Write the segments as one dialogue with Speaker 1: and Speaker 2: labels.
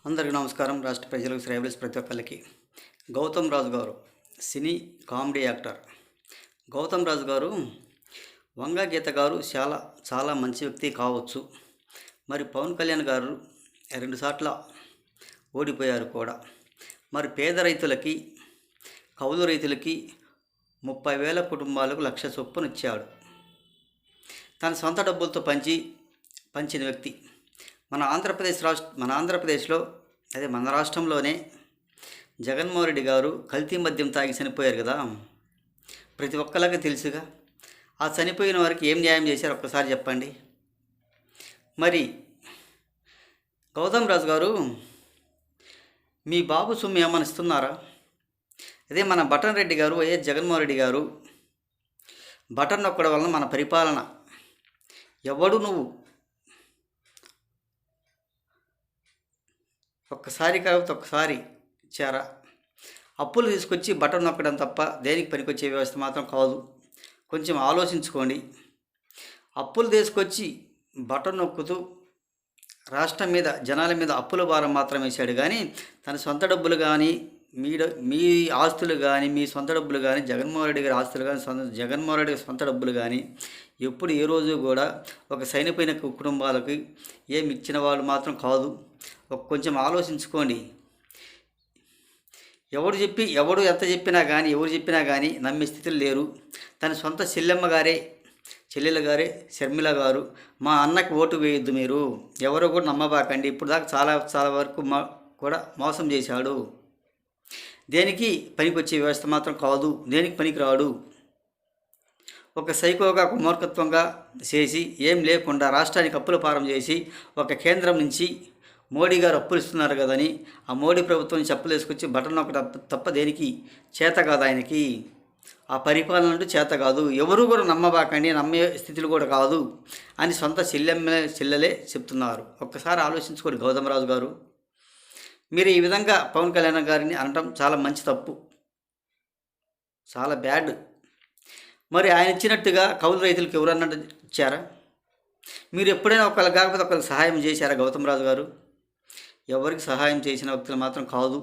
Speaker 1: అందరికీ నమస్కారం. రాష్ట్ర ప్రజలకు, శ్రేయబుల్స్ ప్రతి ఒక్కరికి. గౌతమ్ రాజు గారు సినీ కామెడీ యాక్టర్. గౌతమ్ రాజు గారు వంగ గీత గారు చాలా చాలా మంచి వ్యక్తి కావచ్చు. మరి పవన్ కళ్యాణ్ గారు 2 సార్లు ఓడిపోయారు కూడా. మరి పేద రైతులకి, కౌలు రైతులకి 30,000 కుటుంబాలకు 1,00,000 చొప్పున ఇచ్చాడు. తన సొంత డబ్బులతో పంచిన వ్యక్తి. మన ఆంధ్రప్రదేశ్లో మన రాష్ట్రంలోనే జగన్మోహన్ రెడ్డి గారు కల్తీ మద్యం తాగి చనిపోయారు కదా. ప్రతి ఒక్కరికి తెలుసుగా. ఆ చనిపోయిన వారికి ఏం న్యాయం చేశారు ఒక్కసారి చెప్పండి. మరి గౌతమ్ రాజు గారు మీ బాబు సొమ్ము ఏమని ఇస్తున్నారా? అదే మన బటన్ రెడ్డి గారు, వైఎస్ జగన్మోహన్ రెడ్డి గారు బటన్ నొక్కడం వలన మన పరిపాలన ఎవడు నువ్వు ఒక్కసారి కాబట్టి ఒక్కసారి ఇచ్చారా? అప్పులు తీసుకొచ్చి బటన్ నొక్కడం తప్ప దేనికి పనికొచ్చే వ్యవస్థ మాత్రం కాదు. కొంచెం ఆలోచించుకోండి. అప్పులు తీసుకొచ్చి బటన్ నొక్కుతూ రాష్ట్రం మీద, జనాల మీద అప్పుల భారం మాత్రం వేశాడు కానీ తన సొంత డబ్బులు కానీ, మీ ఆస్తులు కానీ, మీ సొంత డబ్బులు కానీ, జగన్మోహన్ రెడ్డి గారి ఆస్తులు కానీ, జగన్మోహన్ రెడ్డి గారి సొంత డబ్బులు కానీ ఎప్పుడు ఏ రోజు కూడా ఒక చనిపోయిన కుటుంబాలకి ఏమి ఇచ్చిన వాళ్ళు మాత్రం కాదు. కొంచెం ఆలోచించుకోండి. ఎవడు ఎంత చెప్పినా కానీ, ఎవరు చెప్పినా కానీ నమ్మే స్థితిలో లేరు. తన సొంత చెల్లెల గారే షర్మిల గారు, మా అన్నకి ఓటు వేయొద్దు మీరు, ఎవరో కూడా నమ్మబాకండి, ఇప్పుడు దాకా చాలా వరకు కూడా మోసం చేశాడు, దేనికి పనికొచ్చే వ్యవస్థ మాత్రం కాదు, దేనికి పనికిరాడు. ఒక సైకోగా, ఒక మూర్ఖత్వంగా చేసి ఏం లేకుండా రాష్ట్రానికి అప్పుల భారం చేసి, ఒక కేంద్రం నుంచి మోడీ గారు అప్పులు ఇస్తున్నారు కదని ఆ మోడీ ప్రభుత్వం చెప్పులు వేసుకొచ్చి బటన్ ఒకటి తప్ప దేనికి చేత కాదు ఆయనకి. ఆ పరిపాలన అంటూ చేత కాదు. ఎవరు కూడా నమ్మబాకండి, నమ్మే స్థితిలో కూడా కాదు అని సొంత చెల్లెలే చెప్తున్నారు. ఒక్కసారి ఆలోచించుకోండి గౌతమ్ రాజు గారు. మీరు ఈ విధంగా పవన్ కళ్యాణ్ గారిని అనడం చాలా మంచి తప్పు, చాలా బ్యాడ్. మరి ఆయన ఇచ్చినట్టుగా కౌలు రైతులకు ఎవరన్నా ఇచ్చారా? మీరు ఎప్పుడైనా ఒకళ్ళు కాకపోతే ఒకరికి సహాయం చేశారా గౌతమ్ రాజు గారు? ఎవరికి సహాయం చేసిన వ్యక్తులు మాత్రం కాదు.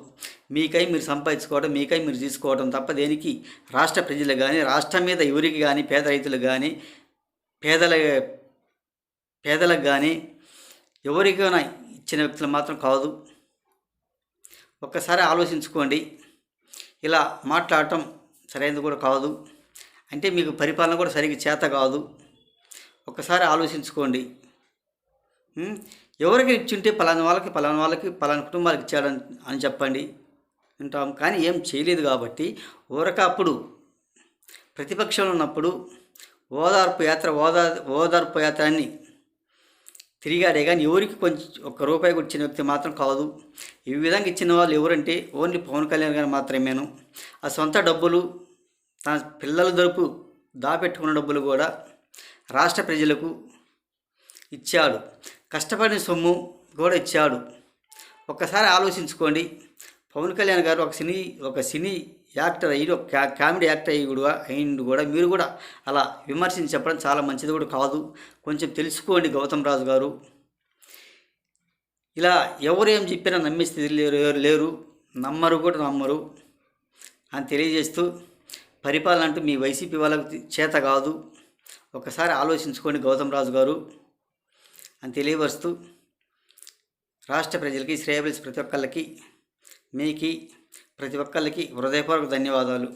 Speaker 1: మీకై మీరు సంపాదించుకోవడం, మీకై మీరు తీసుకోవడం తప్ప దేనికి రాష్ట్ర ప్రజలు కానీ, రాష్ట్రం మీద ఎవరికి కానీ, పేద రైతులకు కానీ, పేదలకు కానీ ఎవరికైనా ఇచ్చిన వ్యక్తులు మాత్రం కాదు. ఒక్కసారి ఆలోచించుకోండి. ఇలా మాట్లాడటం సరైనది కూడా కాదు. అంటే మీకు పరిపాలన కూడా సరిగ్గా చేత కాదు. ఒక్కసారి ఆలోచించుకోండి. ఎవరికి ఇచ్చుంటే పలానా వాళ్ళకి పలానా కుటుంబాలకు ఇచ్చాడని అని చెప్పండి వింటాం. కానీ ఏం చేయలేదు కాబట్టి అప్పుడు ప్రతిపక్షంలో ఉన్నప్పుడు ఓదార్పు యాత్ర అని తిరిగాడే కానీ ఎవరికి కొంచెం ₹1 కూడా ఇచ్చిన వ్యక్తి మాత్రం కాదు. ఈ విధంగా ఇచ్చిన వాళ్ళు ఎవరంటే ఓన్లీ పవన్ కళ్యాణ్ గారు మాత్రమేను. ఆ సొంత డబ్బులు, తన పిల్లల దొరుకు దాపెట్టుకున్న డబ్బులు కూడా రాష్ట్ర ప్రజలకు ఇచ్చాడు. కష్టపడిన సొమ్ము కూడా ఇచ్చాడు. ఒక్కసారి ఆలోచించుకోండి. పవన్ కళ్యాణ్ గారు ఒక సినీ యాక్టర్ అయ్యి, ఒక కామెడీ యాక్టర్ అయ్యిండు కూడా మీరు కూడా అలా విమర్శించి చెప్పడం చాలా మంచిది కూడా కాదు. కొంచెం తెలుసుకోండి గౌతమ్ రాజు గారు. ఇలా ఎవరు ఏం చెప్పినా నమ్మే స్థితి లేరు, నమ్మరు అని తెలియజేస్తూ, పరిపాలన అంటూ మీ వైసీపీ వాళ్ళకి చేత కాదు. ఒకసారి ఆలోచించుకోండి గౌతమ్ రాజు గారు అని తెలియవరుస్తూ, రాష్ట్ర ప్రజలకి, శ్రేయబుల్స్ ప్రతి ఒక్కళ్ళకి, ప్రతి ఒక్కళ్ళకి హృదయపూర్వక ధన్యవాదాలు.